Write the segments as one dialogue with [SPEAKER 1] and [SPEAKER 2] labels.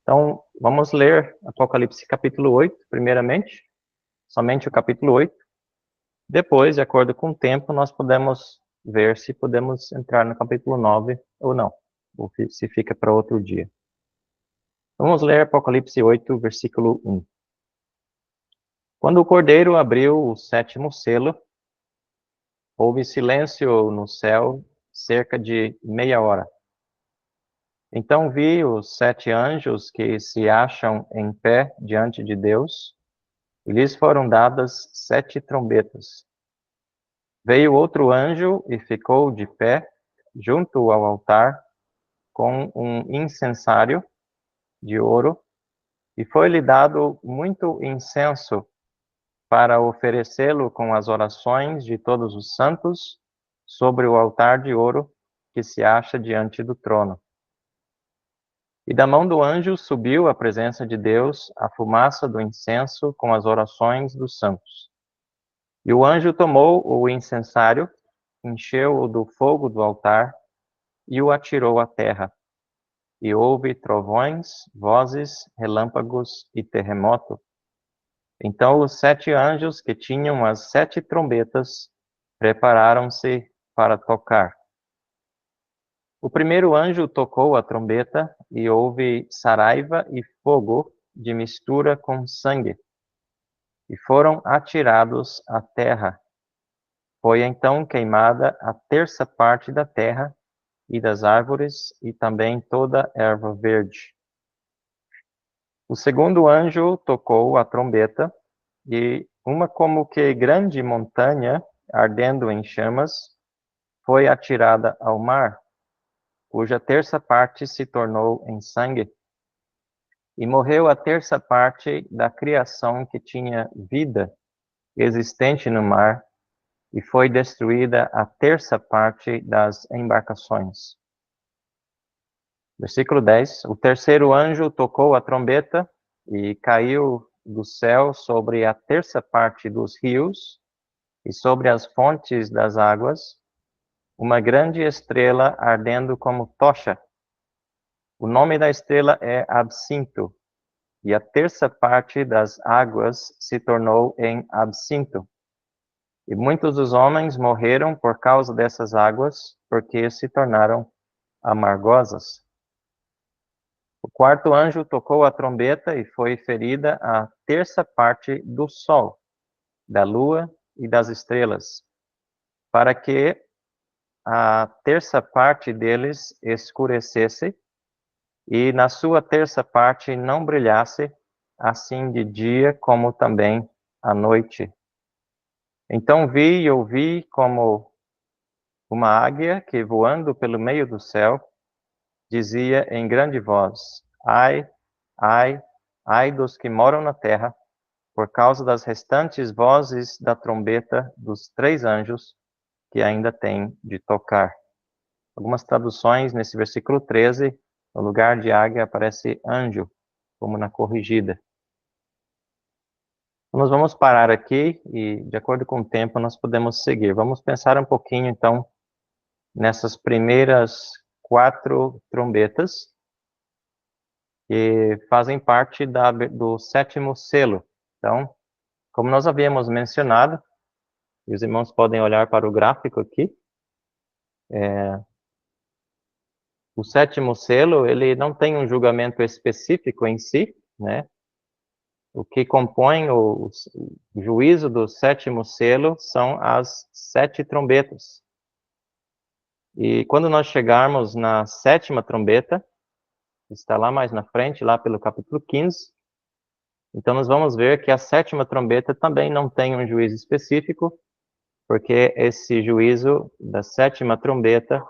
[SPEAKER 1] Então, vamos ler Apocalipse capítulo 8, primeiramente, somente o capítulo 8. Depois, de acordo com o tempo, nós podemos ver se podemos entrar no capítulo 9 ou não, ou se fica para outro dia. Vamos ler Apocalipse 8, versículo 1. Quando o Cordeiro abriu o sétimo selo, houve silêncio no céu cerca de meia hora. Então vi os 7 anjos que se acham em pé diante de Deus, e lhes foram dadas 7 trombetas. Veio outro anjo e ficou de pé junto ao altar com um incensário de ouro, e foi-lhe dado muito incenso para oferecê-lo com as orações de todos os santos sobre o altar de ouro que se acha diante do trono. E da mão do anjo subiu à presença de Deus a fumaça do incenso com as orações dos santos. E o anjo tomou o incensário, encheu-o do fogo do altar e o atirou à terra. E houve trovões, vozes, relâmpagos e terremoto. Então os 7 anjos que tinham as 7 trombetas prepararam-se para tocar. O primeiro anjo tocou a trombeta e houve saraiva e fogo de mistura com sangue, e foram atirados à terra. Foi então queimada a terça parte da terra e das árvores e também toda erva verde. O segundo anjo tocou a trombeta e uma como que grande montanha, ardendo em chamas, foi atirada ao mar, cuja terça parte se tornou em sangue. E morreu a terça parte da criação que tinha vida existente no mar, e foi destruída a terça parte das embarcações. Versículo 10. O terceiro anjo tocou a trombeta e caiu do céu sobre a terça parte dos rios e sobre as fontes das águas, uma grande estrela ardendo como tocha. O nome da estrela é Absinto, e a terça parte das águas se tornou em absinto. E muitos dos homens morreram por causa dessas águas, porque se tornaram amargosas. O quarto anjo tocou a trombeta e foi ferida a terça parte do sol, da lua e das estrelas, para que a terça parte deles escurecesse e na sua terça parte não brilhasse, assim de dia como também à noite. Então vi e ouvi como uma águia que, voando pelo meio do céu, dizia em grande voz: Ai, ai, ai dos que moram na terra, por causa das restantes vozes da trombeta dos 3 anjos que ainda têm de tocar. Algumas traduções, nesse versículo 13, no lugar de águia aparece anjo, como na corrigida. Nós vamos parar aqui e, de acordo com o tempo, nós podemos seguir. Vamos pensar um pouquinho, então, nessas primeiras 4 trombetas, que fazem parte do 7º selo. Então, como nós havíamos mencionado, e os irmãos podem olhar para o gráfico aqui, o 7º selo, ele não tem um julgamento específico em si, né? O que compõe o juízo do 7º selo são as 7 trombetas. E quando nós chegarmos na 7ª trombeta, está lá mais na frente, lá pelo capítulo 15, então nós vamos ver que a 7ª trombeta também não tem um juízo específico, porque esse juízo da 7ª trombeta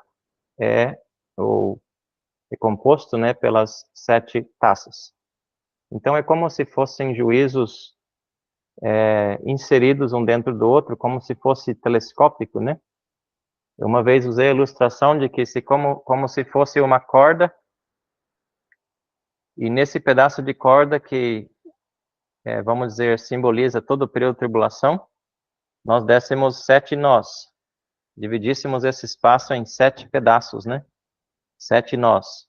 [SPEAKER 1] é composto, né, pelas 7 taças. Então é como se fossem juízos inseridos um dentro do outro, como se fosse telescópico, né? Eu uma vez usei a ilustração de que como se fosse uma corda, e nesse pedaço de corda que, vamos dizer, simboliza todo o período de tribulação, nós dessemos 7 nós, dividíssemos esse espaço em 7 pedaços, né? 7 nós.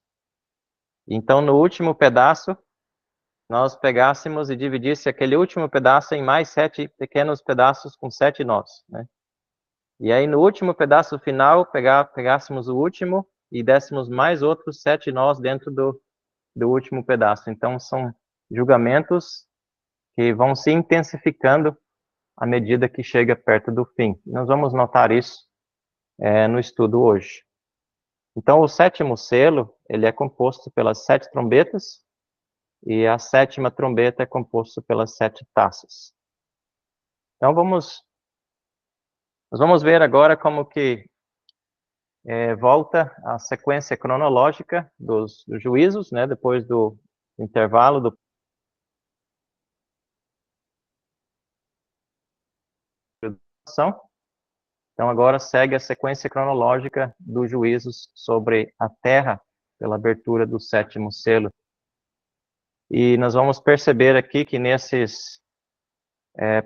[SPEAKER 1] Então, no último pedaço, nós pegássemos e dividisse aquele último pedaço em mais 7 pequenos pedaços com 7 nós, né? E aí, no último pedaço final, pegássemos o último e dessemos mais outros 7 nós dentro do último pedaço. Então, são julgamentos que vão se intensificando à medida que chega perto do fim. Nós vamos notar isso no estudo hoje. Então, o sétimo selo, ele é composto pelas 7 trombetas, e a sétima trombeta é composta pelas 7 taças. Então, nós vamos ver agora como que volta a sequência cronológica dos juízos, né, depois do intervalo do Então, agora segue a sequência cronológica dos juízos sobre a terra, pela abertura do sétimo selo. E nós vamos perceber aqui que nesses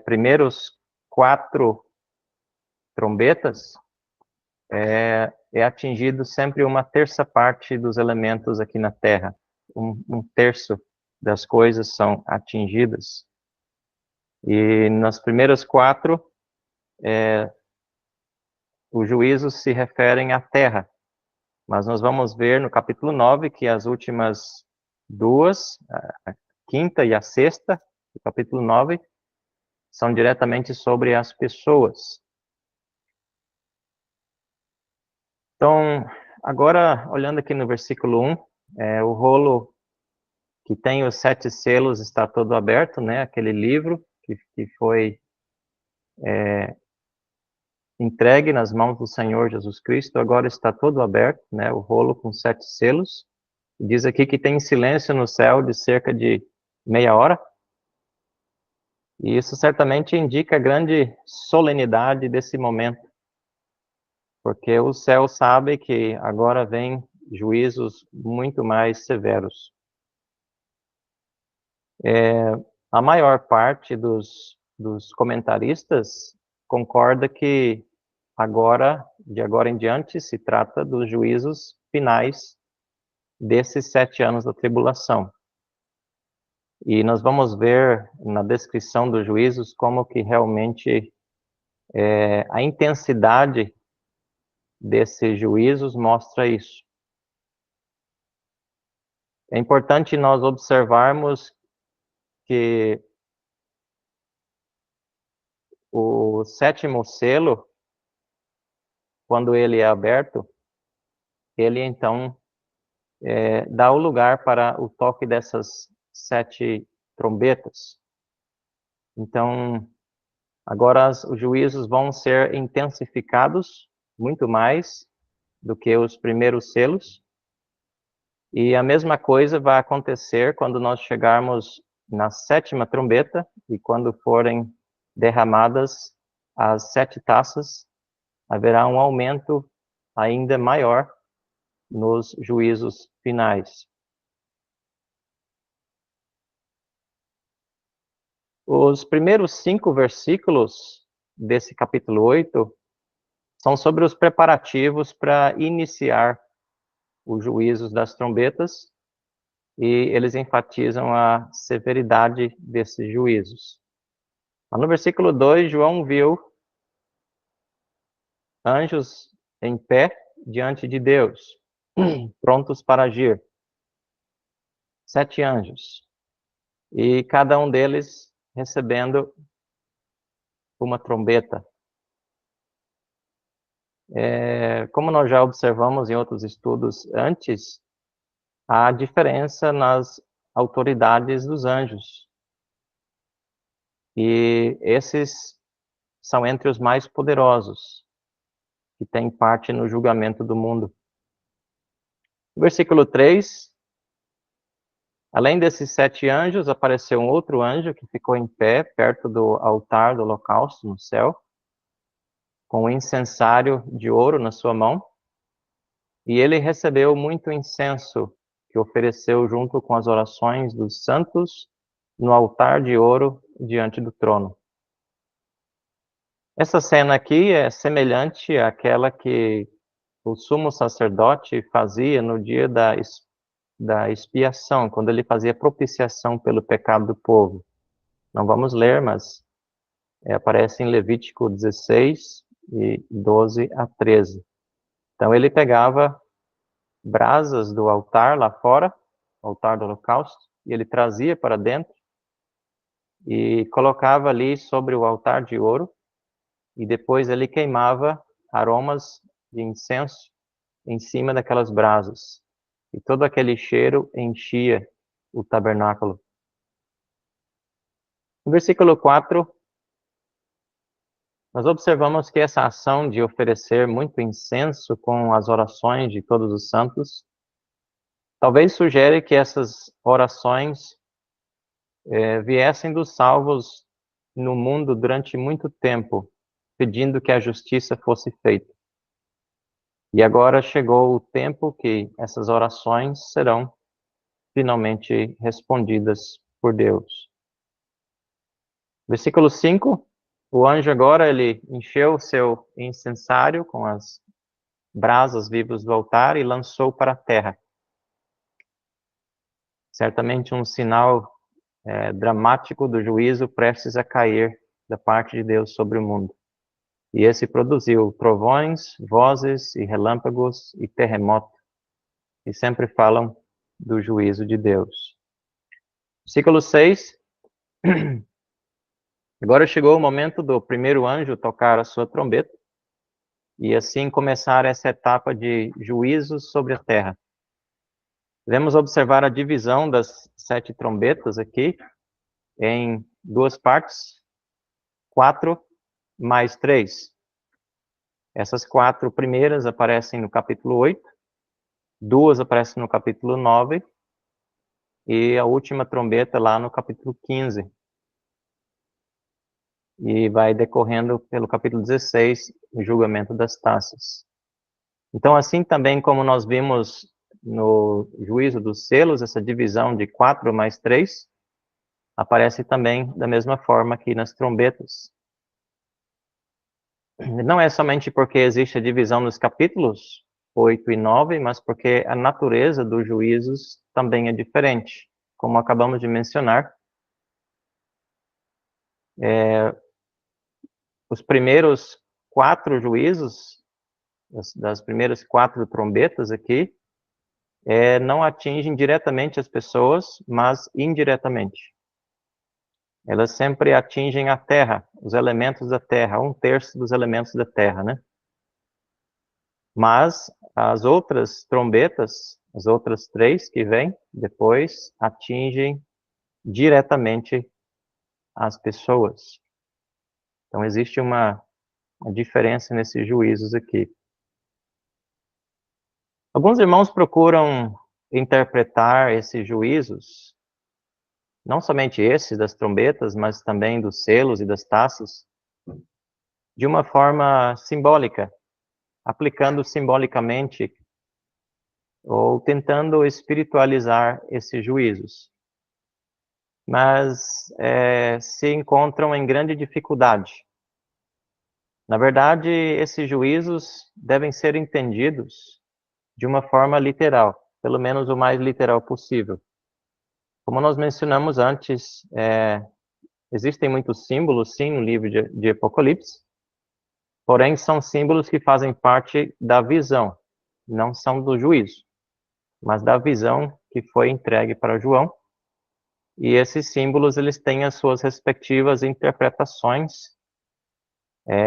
[SPEAKER 1] primeiros 4 trombetas, é atingido sempre uma terça parte dos elementos aqui na terra. Um terço das coisas são atingidas. E nas primeiras 4, os juízos se referem à terra. Mas nós vamos ver no capítulo 9 que as últimas 2, a quinta e a sexta, do capítulo 9, são diretamente sobre as pessoas. Então, agora, olhando aqui no versículo 1, o rolo que tem os 7 selos está todo aberto, né? Aquele livro que foi entregue nas mãos do Senhor Jesus Cristo, agora está todo aberto, né? O rolo com 7 selos. Diz aqui que tem silêncio no céu de cerca de meia hora. E isso certamente indica a grande solenidade desse momento, porque o céu sabe que agora vem juízos muito mais severos. A maior parte dos comentaristas concorda que de agora em diante, se trata dos juízos finais desses 7 anos da tribulação. E nós vamos ver na descrição dos juízos como que realmente a intensidade desses juízos mostra isso. É importante nós observarmos que o sétimo selo, quando ele é aberto, ele então dá o lugar para o toque dessas 7 trombetas. Então, agora os juízos vão ser intensificados muito mais do que os primeiros selos. E a mesma coisa vai acontecer quando nós chegarmos na sétima trombeta e quando forem derramadas as 7 taças, haverá um aumento ainda maior nos juízos finais. Os primeiros 5 versículos desse capítulo 8 são sobre os preparativos para iniciar os juízos das trombetas, e eles enfatizam a severidade desses juízos. No versículo 2, João viu anjos em pé diante de Deus, prontos para agir. 7 anjos. E cada um deles recebendo uma trombeta. Como nós já observamos em outros estudos antes, há diferença nas autoridades dos anjos. E esses são entre os mais poderosos, que têm parte no julgamento do mundo. Versículo 3, além desses 7 anjos, apareceu um outro anjo que ficou em pé perto do altar do holocausto no céu, com um incensário de ouro na sua mão, e ele recebeu muito incenso que ofereceu junto com as orações dos santos no altar de ouro diante do trono. Essa cena aqui é semelhante àquela que o sumo sacerdote fazia no dia da da expiação, quando ele fazia propiciação pelo pecado do povo. Não vamos ler, mas aparece em Levítico 16, e 12 a 13. Então ele pegava brasas do altar lá fora, altar do holocausto, e ele trazia para dentro e colocava ali sobre o altar de ouro, e depois ele queimava aromas de incenso em cima daquelas brasas. E todo aquele cheiro enchia o tabernáculo. No versículo 4, nós observamos que essa ação de oferecer muito incenso com as orações de todos os santos, talvez sugere que essas orações viessem dos salvos no mundo durante muito tempo, pedindo que a justiça fosse feita. E agora chegou o tempo que essas orações serão finalmente respondidas por Deus. Versículo 5, o anjo agora ele encheu o seu incensário com as brasas vivas do altar e lançou para a terra. Certamente um sinal dramático do juízo prestes a cair da parte de Deus sobre o mundo. E esse produziu trovões, vozes e relâmpagos e terremoto, que sempre falam do juízo de Deus. Versículo 6. Agora chegou o momento do primeiro anjo tocar a sua trombeta, e assim começar essa etapa de juízos sobre a terra. Devemos observar a divisão das 7 trombetas aqui, em 2 partes, 4 mais 3. Essas 4 primeiras aparecem no capítulo 8, 2 aparecem no capítulo 9, e a última trombeta lá no capítulo 15. E vai decorrendo pelo capítulo 16, o julgamento das taças. Então, assim também como nós vimos no juízo dos selos, essa divisão de 4 mais 3, aparece também da mesma forma aqui nas trombetas. Não é somente porque existe a divisão nos capítulos 8 e 9, mas porque a natureza dos juízos também é diferente. Como acabamos de mencionar, os primeiros 4 juízos, das primeiras 4 trombetas aqui, não atingem diretamente as pessoas, mas indiretamente. Elas sempre atingem a terra, os elementos da terra, 1/3 dos elementos da terra, né? Mas as outras trombetas, as outras 3 que vêm depois, atingem diretamente as pessoas. Então existe uma diferença nesses juízos aqui. Alguns irmãos procuram interpretar esses juízos, não somente esses das trombetas, mas também dos selos e das taças, de uma forma simbólica, aplicando simbolicamente ou tentando espiritualizar esses juízos. Mas se encontram em grande dificuldade. Na verdade, esses juízos devem ser entendidos de uma forma literal, pelo menos o mais literal possível. Como nós mencionamos antes, existem muitos símbolos, sim, no livro de Apocalipse, porém são símbolos que fazem parte da visão, não são do juízo, mas da visão que foi entregue para João. E esses símbolos, eles têm as suas respectivas interpretações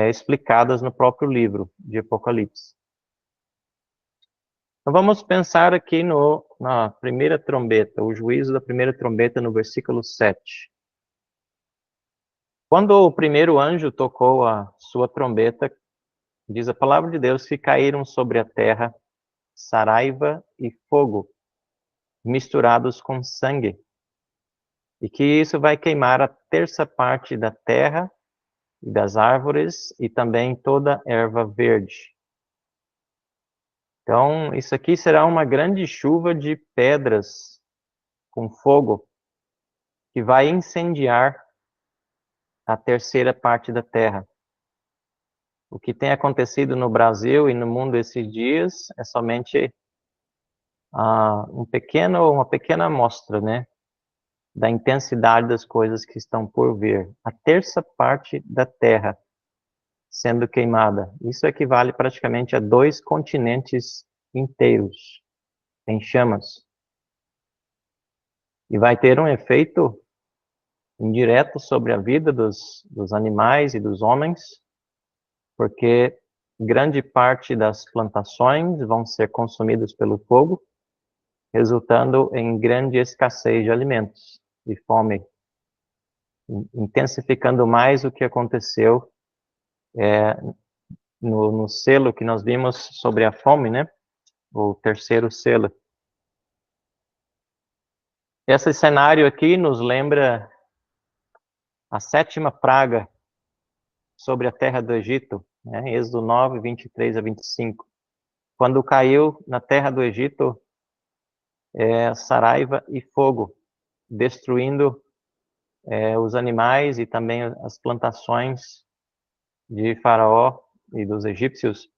[SPEAKER 1] explicadas no próprio livro de Apocalipse. Então vamos pensar aqui na primeira trombeta, o juízo da primeira trombeta no versículo 7. Quando o primeiro anjo tocou a sua trombeta, diz a palavra de Deus que caíram sobre a terra saraiva e fogo, misturados com sangue, e que isso vai queimar a 1/3 parte da terra e das árvores e também toda erva verde. Então, isso aqui será uma grande chuva de pedras com fogo que vai incendiar a 1/3 parte da terra. O que tem acontecido no Brasil e no mundo esses dias é somente uma pequena amostra, né, da intensidade das coisas que estão por vir. A terça parte da Terra sendo queimada. Isso equivale praticamente a 2 continentes inteiros em chamas. E vai ter um efeito indireto sobre a vida dos animais e dos homens, porque grande parte das plantações vão ser consumidas pelo fogo, resultando em grande escassez de alimentos e fome, intensificando mais o que aconteceu no selo que nós vimos sobre a fome, né? O terceiro selo. Esse cenário aqui nos lembra a 7ª praga sobre a terra do Egito, né? Êxodo 9, 23 a 25. Quando caiu na terra do Egito saraiva e fogo, destruindo os animais e também as plantações de Faraó e dos egípcios.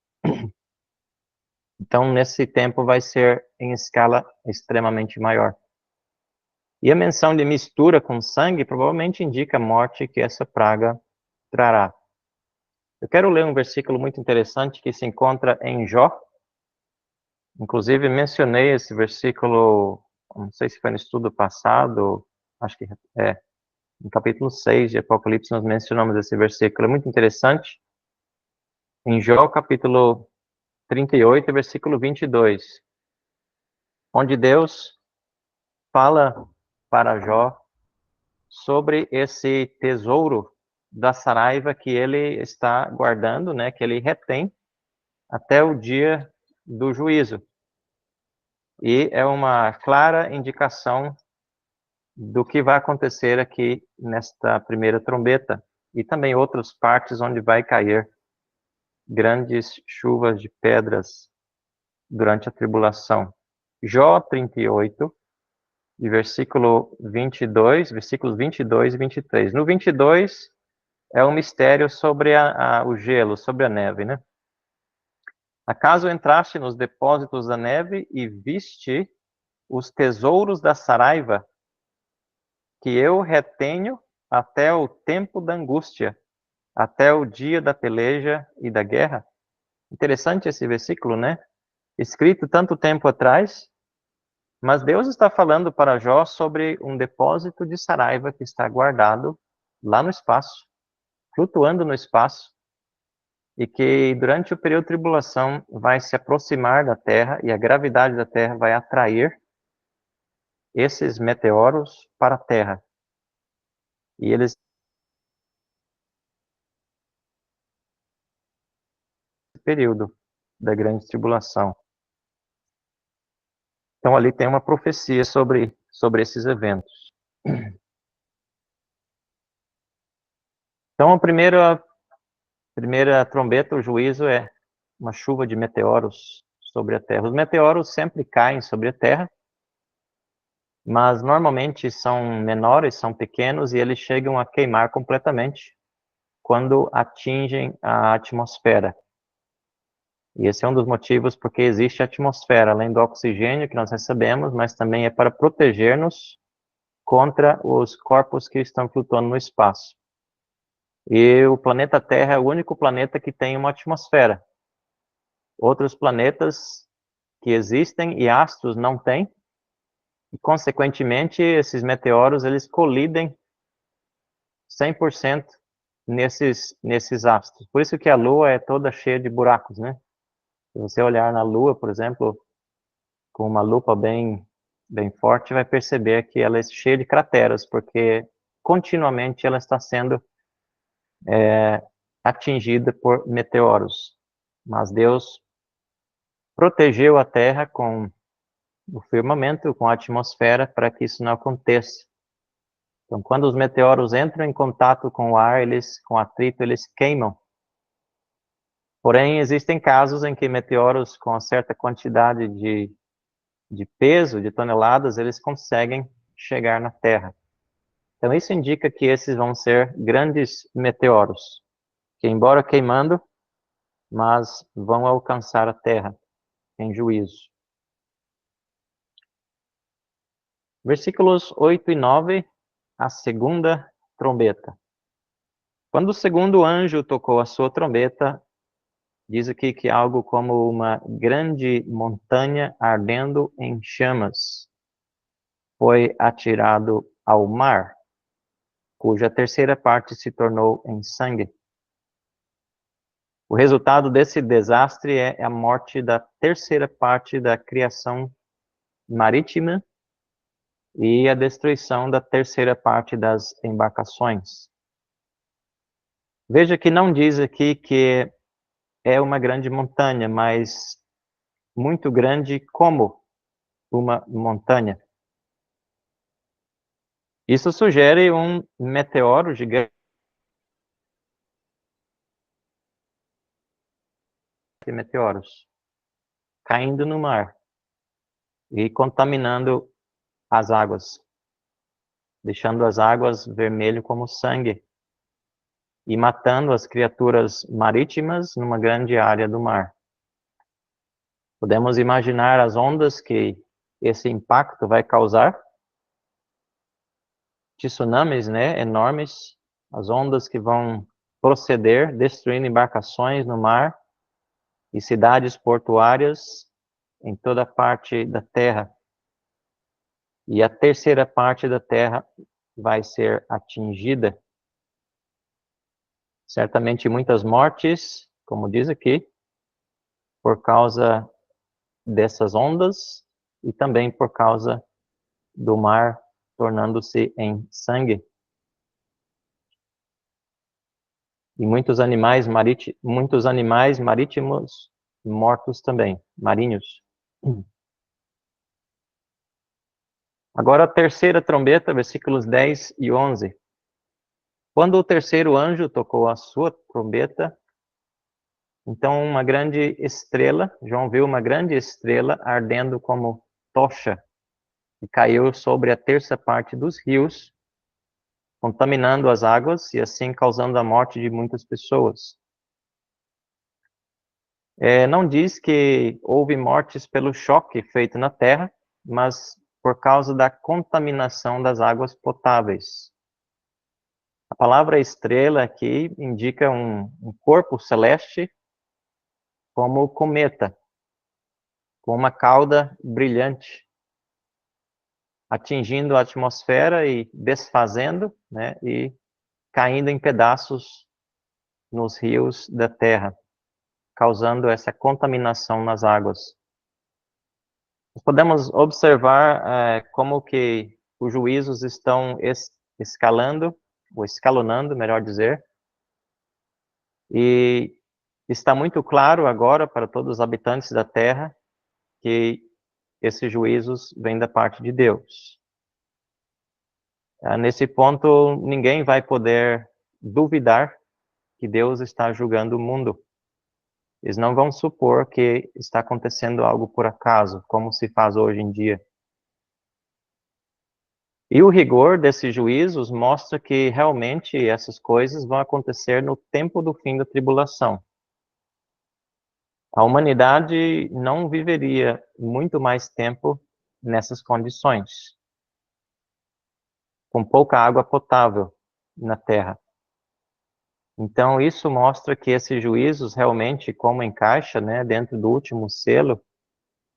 [SPEAKER 1] Então, nesse tempo vai ser em escala extremamente maior. E a menção de mistura com sangue provavelmente indica a morte que essa praga trará. Eu quero ler um versículo muito interessante que se encontra em Jó. Inclusive, mencionei esse versículo, não sei se foi no estudo passado, acho que no capítulo 6 de Apocalipse nós mencionamos esse versículo. É muito interessante. Em Jó, capítulo 38, versículo 22, onde Deus fala para Jó sobre esse tesouro da saraiva que ele está guardando, né, que ele retém até o dia do juízo. E é uma clara indicação do que vai acontecer aqui nesta primeira trombeta e também outras partes onde vai cair grandes chuvas de pedras durante a tribulação. Jó 38, de versículos 22 e 23. No 22 é um mistério sobre o gelo, sobre a neve, né? Acaso entraste nos depósitos da neve e viste os tesouros da saraiva que eu retenho até o tempo da angústia, até o dia da peleja e da guerra? Interessante esse versículo, né? Escrito tanto tempo atrás, mas Deus está falando para Jó sobre um depósito de saraiva que está guardado lá no espaço, flutuando no espaço, e que durante o período de tribulação vai se aproximar da Terra e a gravidade da Terra vai atrair esses meteoros para a Terra. E eles período da grande tribulação. Então ali tem uma profecia sobre esses eventos. Então a primeira trombeta, o juízo, é uma chuva de meteoros sobre a Terra. Os meteoros sempre caem sobre a Terra, mas normalmente são menores, são pequenos e eles chegam a queimar completamente quando atingem a atmosfera. E esse é um dos motivos porque existe atmosfera, além do oxigênio que nós recebemos, mas também é para proteger-nos contra os corpos que estão flutuando no espaço. E o planeta Terra é o único planeta que tem uma atmosfera. Outros planetas que existem e astros não têm, e consequentemente esses meteoros eles colidem 100% nesses astros. Por isso que a Lua é toda cheia de buracos, né? Se você olhar na Lua, por exemplo, com uma lupa bem forte, vai perceber que ela é cheia de crateras, porque continuamente ela está sendo atingida por meteoros. Mas Deus protegeu a Terra com o firmamento, com a atmosfera, para que isso não aconteça. Então, quando os meteoros entram em contato com o ar, com atrito, eles queimam. Porém, existem casos em que meteoros com uma certa quantidade de peso, de toneladas, eles conseguem chegar na Terra. Então, isso indica que esses vão ser grandes meteoros, que embora queimando, mas vão alcançar a Terra em juízo. Versículos 8 e 9, a segunda trombeta. Quando o segundo anjo tocou a sua trombeta, diz aqui que algo como uma grande montanha ardendo em chamas foi atirado ao mar, cuja terceira parte se tornou em sangue. O resultado desse desastre é a morte da terceira parte da criação marítima e a destruição da terceira parte das embarcações. Veja que não diz aqui que é uma grande montanha, mas muito grande como uma montanha. Isso sugere um meteoro gigante, meteoros, caindo no mar e contaminando as águas, deixando as águas vermelho como sangue e matando as criaturas marítimas numa grande área do mar. Podemos imaginar as ondas que esse impacto vai causar, tsunamis, né, enormes, as ondas que vão proceder, destruindo embarcações no mar e cidades portuárias em toda a parte da terra. E a terceira parte da terra vai ser atingida. Certamente muitas mortes, como diz aqui, por causa dessas ondas e também por causa do mar tornando-se em sangue. E muitos animais marítimos mortos também, marinhos. Agora a terceira trombeta, versículos 10 e 11. Quando o terceiro anjo tocou a sua trombeta, então uma grande estrela, João viu uma grande estrela ardendo como tocha, e caiu sobre a terça parte dos rios, contaminando as águas e assim causando a morte de muitas pessoas. Não diz que houve mortes pelo choque feito na terra, mas por causa da contaminação das águas potáveis. A palavra estrela aqui indica um corpo celeste como cometa, com uma cauda brilhante, atingindo a atmosfera e desfazendo, né, e caindo em pedaços nos rios da terra, causando essa contaminação nas águas. Nós podemos observar como que os juízos estão escalando, ou escalonando, melhor dizer, e está muito claro agora para todos os habitantes da terra que esses juízos vêm da parte de Deus. Nesse ponto, ninguém vai poder duvidar que Deus está julgando o mundo. Eles não vão supor que está acontecendo algo por acaso, como se faz hoje em dia. E o rigor desses juízos mostra que realmente essas coisas vão acontecer no tempo do fim da tribulação. A humanidade não viveria muito mais tempo nessas condições, com pouca água potável na terra. Então, isso mostra que esses juízos realmente, como encaixa, né, dentro do último selo,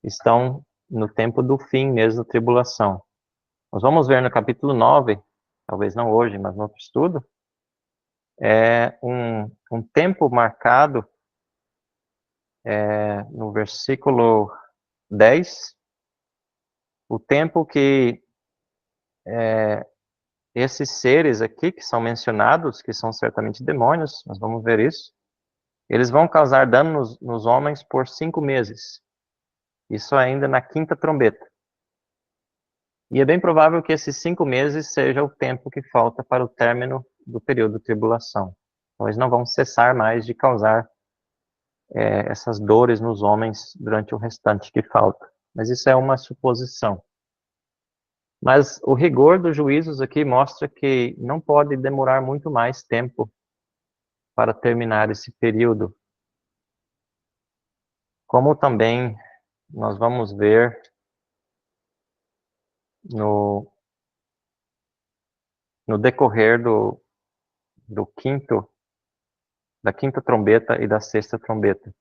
[SPEAKER 1] estão no tempo do fim mesmo da tribulação. Nós vamos ver no capítulo 9, talvez não hoje, mas no outro estudo, um tempo marcado no versículo 10, o tempo que esses seres aqui que são mencionados, que são certamente demônios, nós vamos ver isso, eles vão causar dano nos homens por 5 meses. Isso ainda na quinta trombeta. E é bem provável que esses 5 meses seja o tempo que falta para o término do período de tribulação. Então, eles não vão cessar mais de causar essas dores nos homens durante o restante que falta. Mas isso é uma suposição. Mas o rigor dos juízos aqui mostra que não pode demorar muito mais tempo para terminar esse período. Como também nós vamos ver no decorrer da quinta trombeta e da sexta trombeta.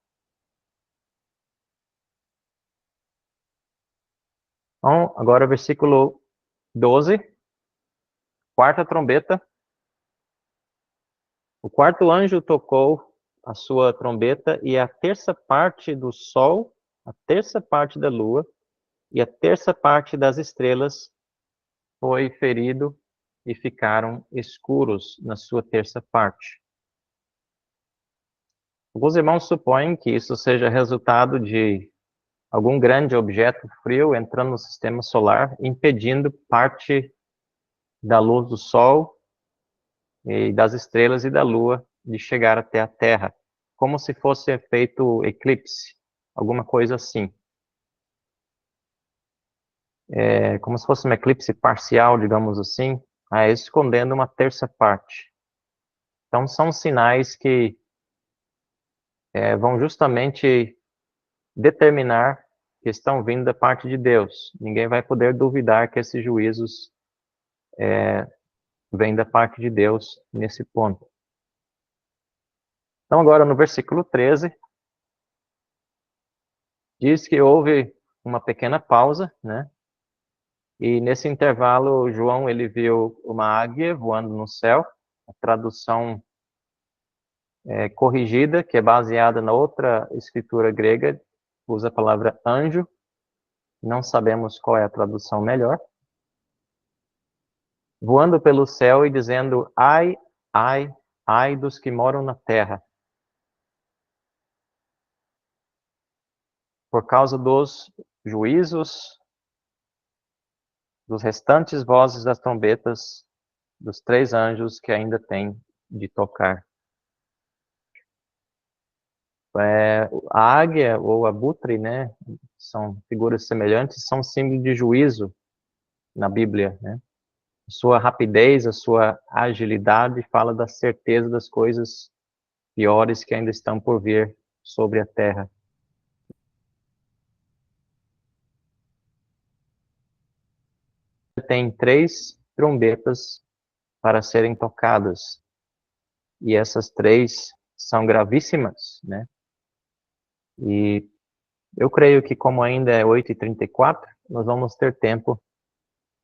[SPEAKER 1] Então, agora versículo 12, quarta trombeta. O quarto anjo tocou a sua trombeta e a terça parte do sol, a terça parte da lua e a terça parte das estrelas foi ferido e ficaram escuros na sua terça parte. Alguns irmãos supõem que isso seja resultado de algum grande objeto frio entrando no sistema solar, impedindo parte da luz do sol e das estrelas e da lua de chegar até a Terra, como se fosse feito eclipse, alguma coisa assim. É como se fosse um eclipse parcial, digamos assim, escondendo uma terça parte. Então, são sinais que vão justamente determinar que estão vindo da parte de Deus. Ninguém vai poder duvidar que esses juízos vêm da parte de Deus nesse ponto. Então, agora no versículo 13, diz que houve uma pequena pausa, né? E nesse intervalo, João, ele viu uma águia voando no céu. A tradução corrigida, que é baseada na outra escritura grega, usa a palavra anjo. Não sabemos qual é a tradução melhor. Voando pelo céu e dizendo: ai, ai, ai dos que moram na terra, por causa dos juízos, dos restantes vozes das trombetas, dos três anjos que ainda têm de tocar. A águia ou abutre, né, são figuras semelhantes, são símbolos de juízo na Bíblia, né? A sua rapidez, a sua agilidade fala da certeza das coisas piores que ainda estão por vir sobre a terra. Tem 3 trombetas para serem tocadas, e essas 3 são gravíssimas, né? E eu creio que, como ainda é 8h34, nós vamos ter tempo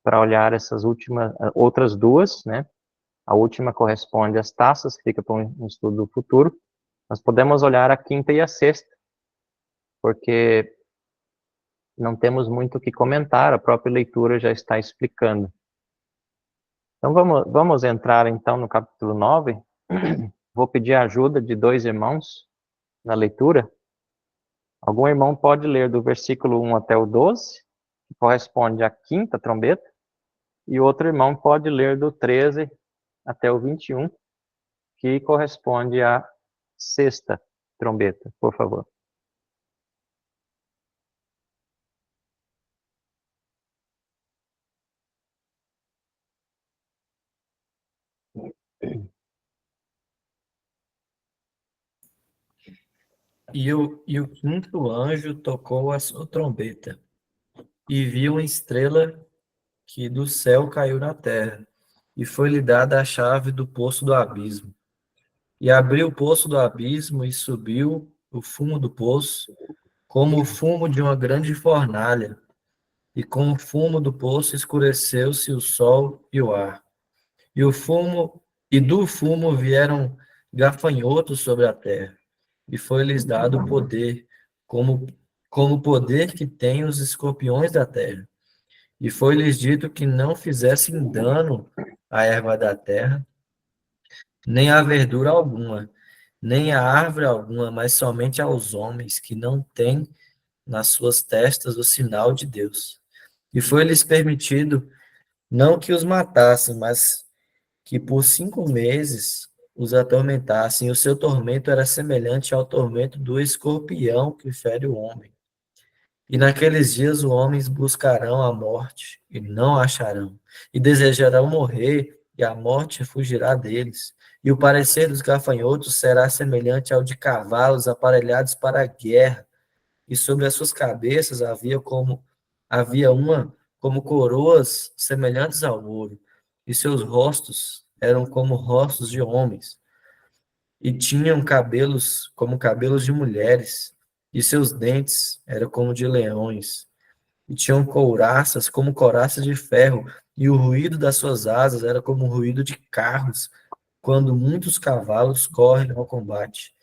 [SPEAKER 1] para olhar essas outras 2, né? A última corresponde às taças, fica para um estudo futuro. Nós podemos olhar a quinta e a sexta, porque não temos muito o que comentar, a própria leitura já está explicando. Então vamos entrar então no capítulo 9. Vou pedir a ajuda de 2 irmãos na leitura. Algum irmão pode ler do versículo 1 até o 12, que corresponde à quinta trombeta, e outro irmão pode ler do 13 até o 21, que corresponde à sexta trombeta, por favor.
[SPEAKER 2] E o quinto anjo tocou a sua trombeta, e viu uma estrela que do céu caiu na terra, e foi-lhe dada a chave do poço do abismo. E abriu o poço do abismo, e subiu o fumo do poço, como o fumo de uma grande fornalha, e com o fumo do poço escureceu-se o sol e o ar. E do fumo vieram gafanhotos sobre a terra, e foi-lhes dado poder, como o poder que têm os escorpiões da terra. E foi-lhes dito que não fizessem dano à erva da terra, nem à verdura alguma, nem à árvore alguma, mas somente aos homens que não têm nas suas testas o sinal de Deus. E foi-lhes permitido não que os matassem, mas que por 5 meses os atormentassem. E o seu tormento era semelhante ao tormento do escorpião que fere o homem. E naqueles dias os homens buscarão a morte e não a acharão, e desejarão morrer, e a morte fugirá deles. E o parecer dos gafanhotos será semelhante ao de cavalos aparelhados para a guerra, e sobre as suas cabeças havia uma como coroas semelhantes ao ouro, e seus rostos eram como rostos de homens, e tinham cabelos como cabelos de mulheres, e seus dentes eram como de leões, e tinham couraças como couraças de ferro, e o ruído das suas asas era como o ruído de carros, quando muitos cavalos correm ao combate.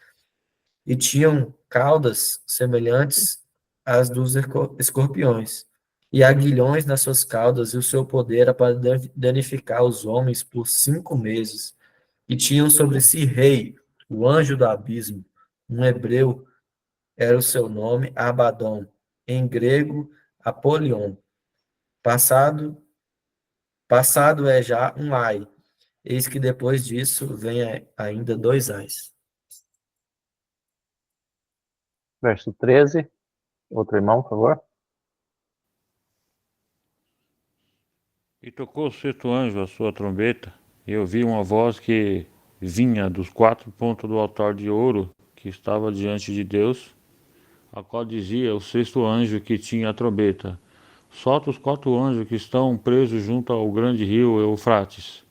[SPEAKER 2] E tinham caudas semelhantes às dos escorpiões, e aguilhões nas suas caudas, e o seu poder era para danificar os homens por 5 meses. E tinham sobre si rei, o anjo do abismo, um hebreu era o seu nome, Abaddon, em grego, Apolion. Passado, passado é já um ai, eis que depois disso vem ainda 2 ais.
[SPEAKER 1] Verso 13. Outro irmão, por favor.
[SPEAKER 3] E tocou o sexto anjo a sua trombeta, e eu vi uma voz que vinha dos 4 pontos do altar de ouro que estava diante de Deus, a qual dizia o sexto anjo que tinha a trombeta: solta os 4 anjos que estão presos junto ao grande rio Eufrates.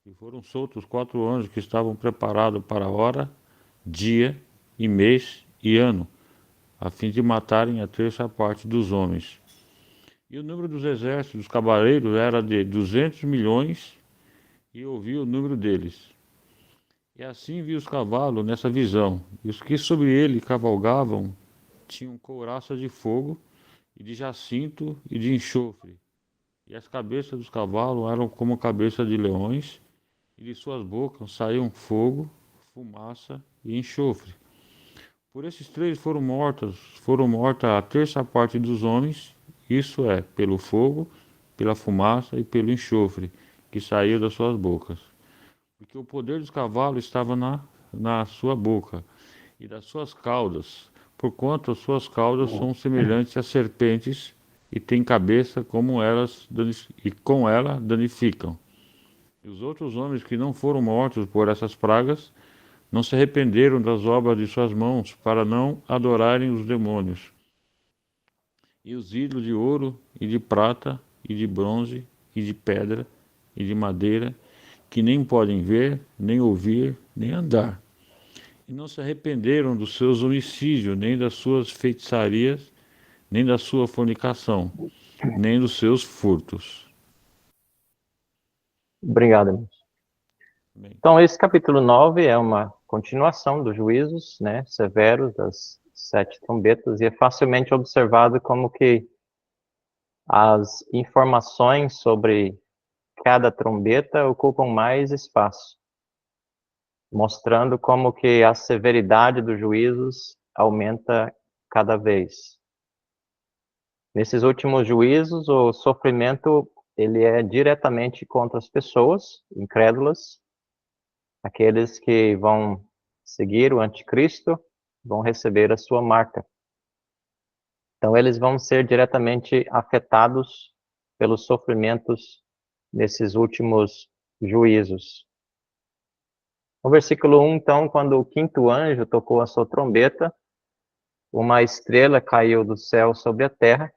[SPEAKER 3] E foram soltos os 4 anjos que estavam preparados para a hora, dia e mês e ano, a fim de matarem a terça parte dos homens. E o número dos exércitos dos cavaleiros era de 200 milhões, e eu vi o número deles. E assim vi os cavalos nessa visão, e os que sobre ele cavalgavam tinham couraça de fogo, e de jacinto e de enxofre. E as cabeças dos cavalos eram como cabeça de leões, e de suas bocas saíam fogo, fumaça e enxofre. Por esses 3 foram mortas a terça parte dos homens, isso é, pelo fogo, pela fumaça e pelo enxofre, que saía das suas bocas. Porque o poder dos cavalos estava na sua boca, e das suas caudas, porquanto as suas caudas são semelhantes a serpentes, e têm cabeça como elas, e com ela danificam. E os outros homens que não foram mortos por essas pragas, não se arrependeram das obras de suas mãos, para não adorarem os demônios, e os ídolos de ouro, e de prata, e de bronze, e de pedra, e de madeira, que nem podem ver, nem ouvir, nem andar. E não se arrependeram dos seus homicídios, nem das suas feitiçarias, nem da sua fornicação, nem dos seus furtos.
[SPEAKER 1] Obrigado, irmãos.
[SPEAKER 3] Bem,
[SPEAKER 1] Então, esse capítulo 9 é uma continuação dos juízos, né, severos das 7 trombetas, e é facilmente observado como que as informações sobre cada trombeta ocupam mais espaço, mostrando como que a severidade dos juízos aumenta cada vez. Nesses últimos juízos, o sofrimento ele é diretamente contra as pessoas incrédulas, aqueles que vão seguir o anticristo, vão receber a sua marca. Então, eles vão ser diretamente afetados pelos sofrimentos nesses últimos juízos. No versículo 1, então, quando o quinto anjo tocou a sua trombeta, uma estrela caiu do céu sobre a terra,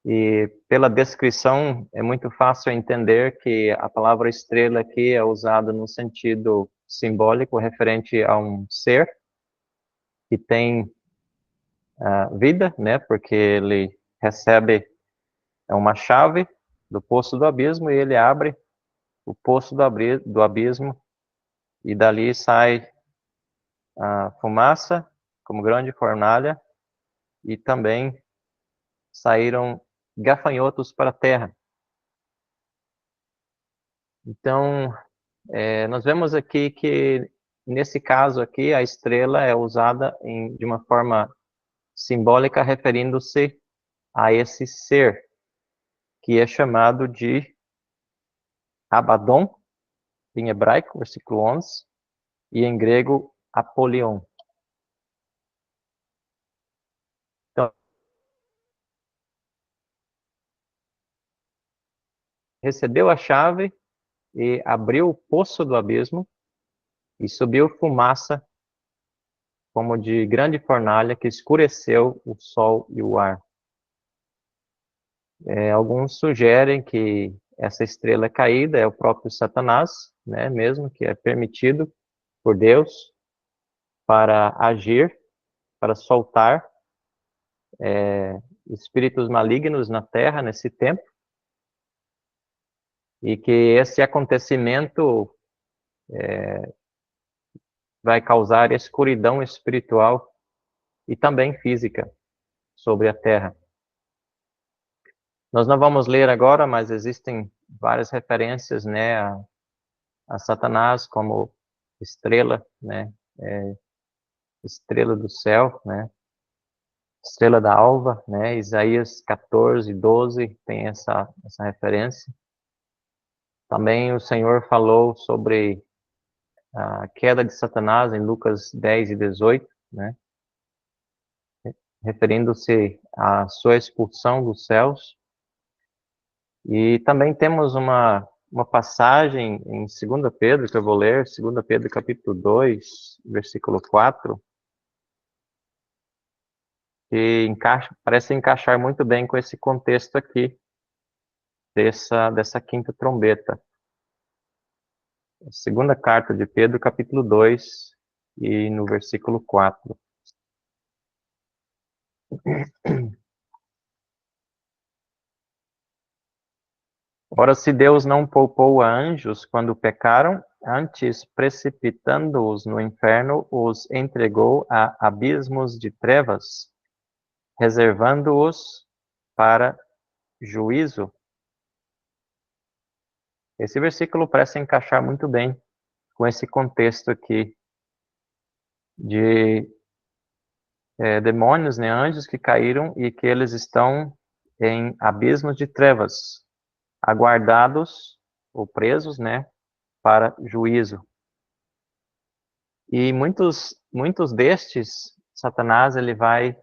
[SPEAKER 1] e pela descrição é muito fácil entender que a palavra estrela aqui é usada no sentido simbólico, referente a um ser que tem vida, né? Porque ele recebe uma chave do poço do abismo e ele abre o poço do abismo e dali sai a fumaça como grande fornalha e também saíram gafanhotos para a terra. Então, nós vemos aqui que, nesse caso aqui, a estrela é usada de uma forma simbólica, referindo-se a esse ser, que é chamado de Abaddon, em hebraico, versículo 11, e em grego, Apolion. Então, recebeu a chave e abriu o poço do abismo, e subiu fumaça como de grande fornalha que escureceu o sol e o ar. Alguns sugerem que essa estrela caída é o próprio Satanás, né, mesmo, que é permitido por Deus para agir, para soltar espíritos malignos na Terra nesse tempo, e que esse acontecimento vai causar escuridão espiritual e também física sobre a Terra. Nós não vamos ler agora, mas existem várias referências, né, a Satanás como estrela, né, estrela do céu, né, estrela da alva, né, Isaías 14:12 tem essa referência. Também o Senhor falou sobre a queda de Satanás em Lucas 10:18, né, referindo-se à sua expulsão dos céus. E também temos uma passagem em 2 Pedro, que eu vou ler, 2 Pedro capítulo 2, versículo 4, que parece encaixar muito bem com esse contexto aqui, dessa quinta trombeta. Segunda carta de Pedro, capítulo 2, e no versículo 4. Ora, se Deus não poupou anjos quando pecaram, antes, precipitando-os no inferno, os entregou a abismos de trevas, reservando-os para juízo. Esse versículo parece encaixar muito bem com esse contexto aqui de demônios, né, anjos que caíram e que eles estão em abismos de trevas, aguardados ou presos, né, para juízo. E muitos destes, Satanás, ele vai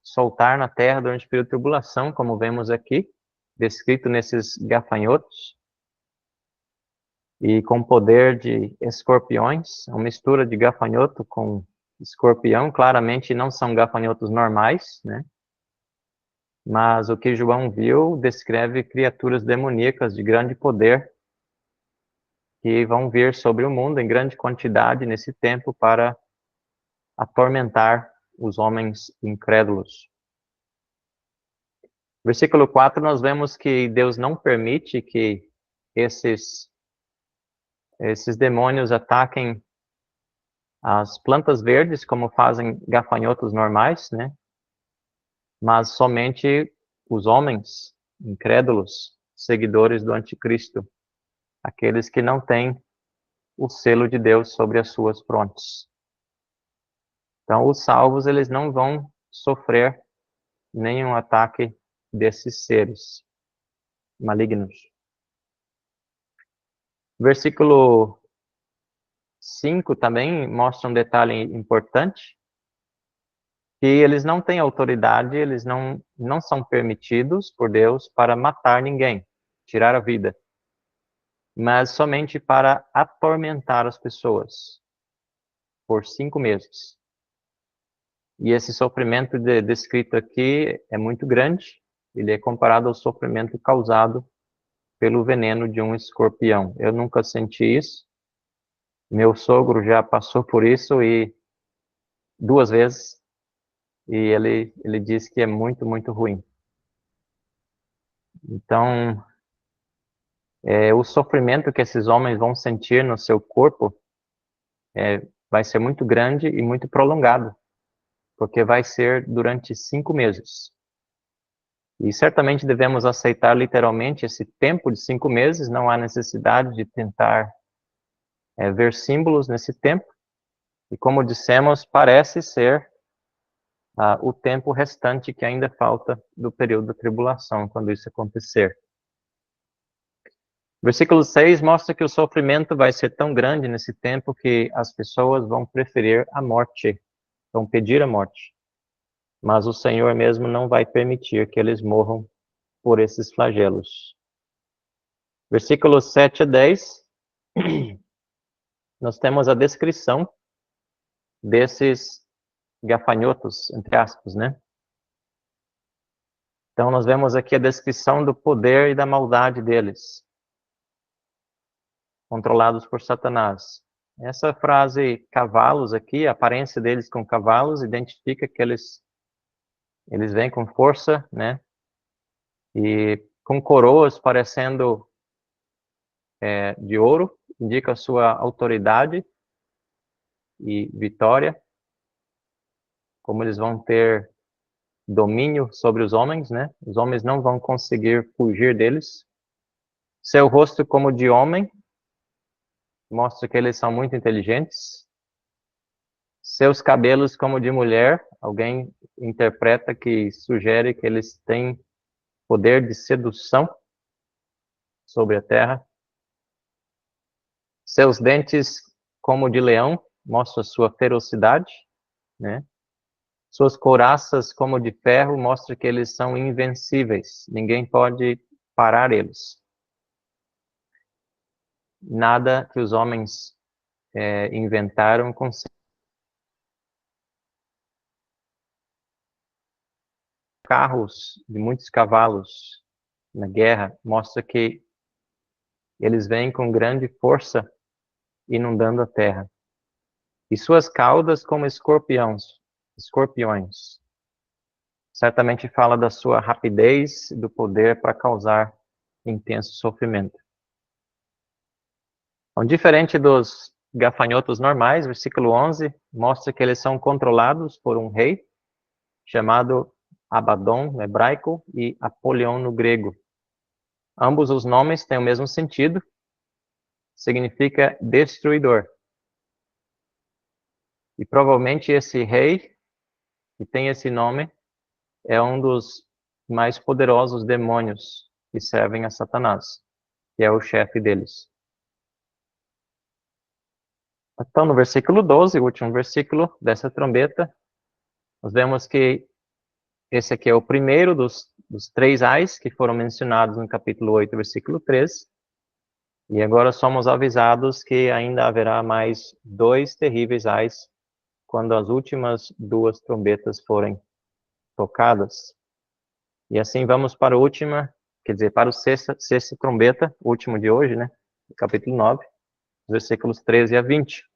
[SPEAKER 1] soltar na terra durante o período de tribulação, como vemos aqui, descrito nesses gafanhotos, e com poder de escorpiões, uma mistura de gafanhoto com escorpião. Claramente não são gafanhotos normais, né? Mas o que João viu descreve criaturas demoníacas de grande poder que vão vir sobre o mundo em grande quantidade nesse tempo para atormentar os homens incrédulos. Versículo 4, nós vemos que Deus não permite que esses demônios ataquem as plantas verdes, como fazem gafanhotos normais, né? Mas somente os homens incrédulos, seguidores do anticristo, aqueles que não têm o selo de Deus sobre as suas frontes. Então, os salvos, eles não vão sofrer nenhum ataque desses seres malignos. Versículo 5 também mostra um detalhe importante, que eles não têm autoridade, eles não são permitidos por Deus para matar ninguém, tirar a vida, mas somente para atormentar as pessoas por 5 meses. E esse sofrimento descrito aqui é muito grande, ele é comparado ao sofrimento causado pelo veneno de um escorpião. Eu nunca senti isso, meu sogro já passou por isso, e 2 vezes, e ele diz que é muito, muito ruim. Então, o sofrimento que esses homens vão sentir no seu corpo vai ser muito grande e muito prolongado, porque vai ser durante 5 meses. E certamente devemos aceitar literalmente esse tempo de 5 meses, não há necessidade de tentar ver símbolos nesse tempo. E como dissemos, parece ser o tempo restante que ainda falta do período da tribulação, quando isso acontecer. Versículo 6 mostra que o sofrimento vai ser tão grande nesse tempo que as pessoas vão preferir a morte, vão pedir a morte. Mas o Senhor mesmo não vai permitir que eles morram por esses flagelos. Versículos 7 a 10, nós temos a descrição desses gafanhotos, entre aspas, né? Então, nós vemos aqui a descrição do poder e da maldade deles, controlados por Satanás. Essa frase cavalos aqui, a aparência deles com cavalos, identifica que eles vêm com força, né? E com coroas parecendo de ouro, indica a sua autoridade e vitória, como eles vão ter domínio sobre os homens, né? Os homens não vão conseguir fugir deles. Seu rosto como de homem mostra que eles são muito inteligentes. Seus cabelos como de mulher, alguém interpreta que sugere que eles têm poder de sedução sobre a terra. Seus dentes como de leão, mostra sua ferocidade, né? Suas couraças como de ferro, mostra que eles são invencíveis. Ninguém pode parar eles. Nada que os homens inventaram consegue. Carros de muitos cavalos na guerra, mostra que eles vêm com grande força inundando a terra. E suas caudas como escorpiões. Certamente fala da sua rapidez e do poder para causar intenso sofrimento. Então, diferente dos gafanhotos normais, versículo 11, mostra que eles são controlados por um rei, chamado Abaddon no hebraico e Apolion no grego. Ambos os nomes têm o mesmo sentido, significa destruidor. E provavelmente esse rei, que tem esse nome, é um dos mais poderosos demônios que servem a Satanás, que é o chefe deles. Então, no versículo 12, o último versículo dessa trombeta, nós vemos que esse aqui é o primeiro dos 3 ais que foram mencionados no capítulo 8, versículo 3. E agora somos avisados que ainda haverá mais 2 terríveis ais quando as últimas 2 trombetas forem tocadas. E assim vamos para a última, quer dizer, para o sexta trombeta, o último de hoje, né? Capítulo 9, versículos 13 a 20.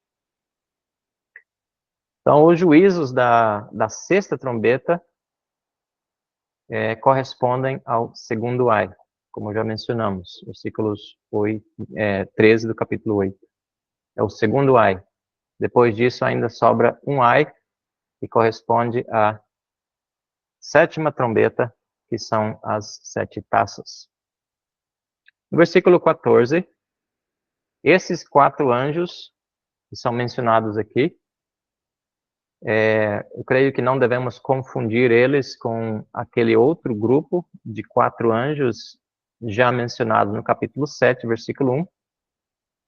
[SPEAKER 1] Então, os juízos da 6ª trombeta correspondem ao segundo ai, como já mencionamos, versículos 13 do capítulo 8. É o segundo ai. Depois disso, ainda sobra um ai, que corresponde à 7ª trombeta, que são as 7 taças. No versículo 14, esses 4 anjos que são mencionados aqui, eu creio que não devemos confundir eles com aquele outro grupo de 4 anjos já mencionados no capítulo 7, versículo 1.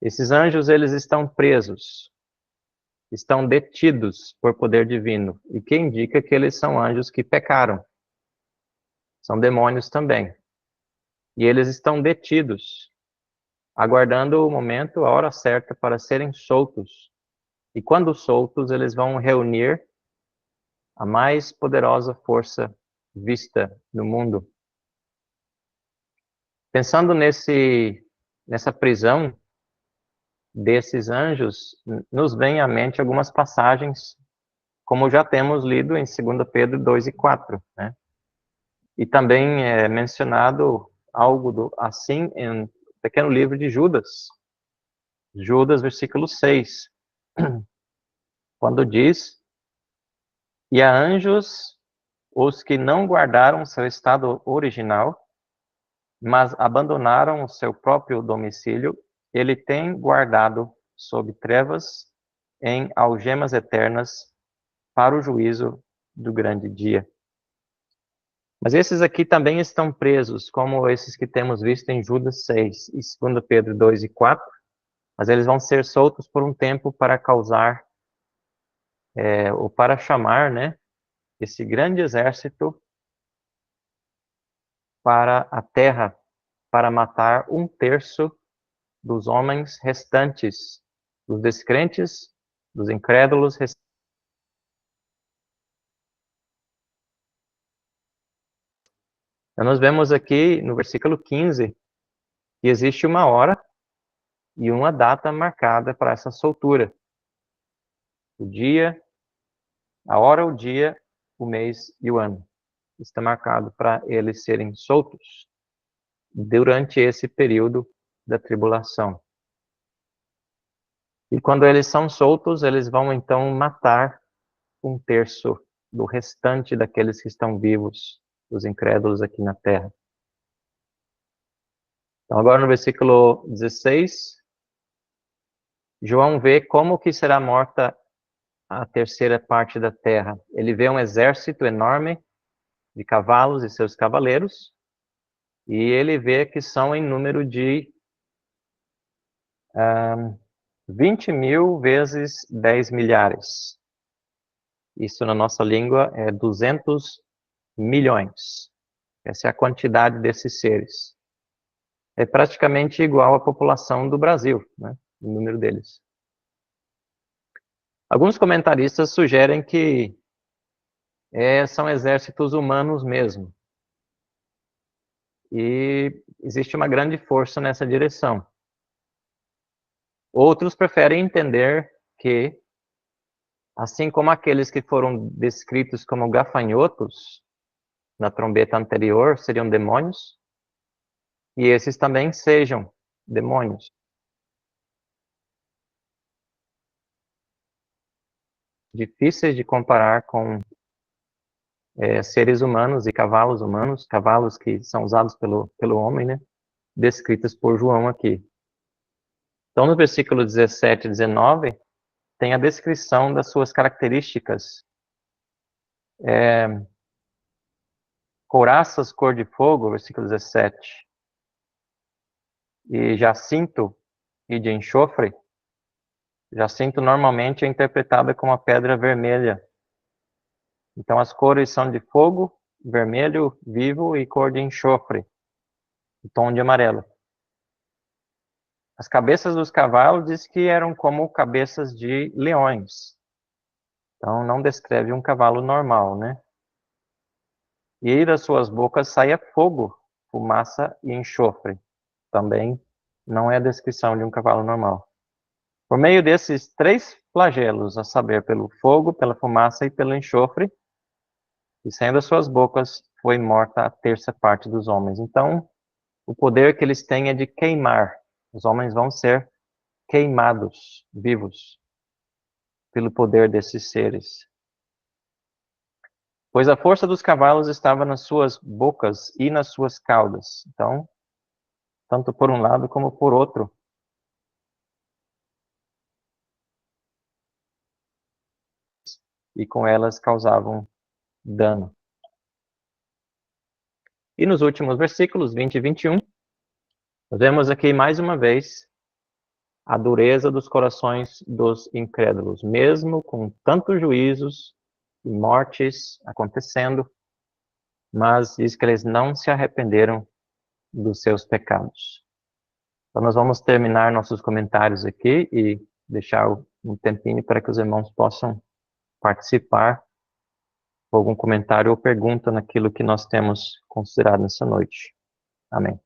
[SPEAKER 1] Esses anjos, eles estão presos, estão detidos por poder divino, e que indica que eles são anjos que pecaram. São demônios também. E eles estão detidos, aguardando o momento, a hora certa para serem soltos. E quando soltos, eles vão reunir a mais poderosa força vista no mundo. Pensando nessa prisão desses anjos, nos vem à mente algumas passagens, como já temos lido em 2 Pedro 2 e 4, né? E também é mencionado algo assim em um pequeno livro de Judas. Judas, versículo 6. Quando diz: "E a anjos, os que não guardaram seu estado original, mas abandonaram o seu próprio domicílio, ele tem guardado sob trevas em algemas eternas para o juízo do grande dia." Mas esses aqui também estão presos, como esses que temos visto em Judas 6 e 2 Pedro 2 e 4, mas eles vão ser soltos por um tempo para causar, ou para chamar, né, esse grande exército para a terra, para matar 1/3 dos homens restantes, dos descrentes, dos incrédulos restantes. Então, nós vemos aqui no versículo 15 que existe uma hora e uma data marcada para essa soltura. O dia, a hora, o dia, o mês e o ano. Está marcado para eles serem soltos durante esse período da tribulação. E quando eles são soltos, eles vão então matar 1/3 do restante daqueles que estão vivos, os incrédulos aqui na terra. Então agora no versículo 16, João vê como que será morta a terceira parte da terra. Ele vê um exército enorme de cavalos e seus cavaleiros, e ele vê que são em número de 20.000 vezes 10 milhares. Isso na nossa língua é 200 milhões. Essa é a quantidade desses seres. É praticamente igual à população do Brasil, né? O número deles. Alguns comentaristas sugerem que são exércitos humanos mesmo. E existe uma grande força nessa direção. Outros preferem entender que, assim como aqueles que foram descritos como gafanhotos na trombeta anterior seriam demônios, e esses também sejam demônios. Difíceis de comparar com seres humanos e cavalos humanos, cavalos que são usados pelo homem, né? Descritos por João aqui. Então, no versículo 17 e 19, tem a descrição das suas características. Couraças cor de fogo, versículo 17, e jacinto e de enxofre. Jacinto normalmente é interpretada como a pedra vermelha. Então as cores são de fogo, vermelho, vivo e cor de enxofre, o tom de amarelo. As cabeças dos cavalos diz que eram como cabeças de leões. Então não descreve um cavalo normal, né? E das suas bocas saía fogo, fumaça e enxofre. Também não é a descrição de um cavalo normal. Por meio desses 3 flagelos, a saber, pelo fogo, pela fumaça e pelo enxofre, e saindo das suas bocas, foi morta a 1/3 parte dos homens. Então, o poder que eles têm é de queimar. Os homens vão ser queimados, vivos, pelo poder desses seres. Pois a força dos cavalos estava nas suas bocas e nas suas caudas. Então, tanto por um lado como por outro. E com elas causavam dano. E nos últimos versículos, 20 e 21, nós vemos aqui mais uma vez a dureza dos corações dos incrédulos. Mesmo com tantos juízos e mortes acontecendo, mas diz que eles não se arrependeram dos seus pecados. Então nós vamos terminar nossos comentários aqui e deixar um tempinho para que os irmãos possam participar com algum comentário ou pergunta naquilo que nós temos considerado nessa noite. Amém.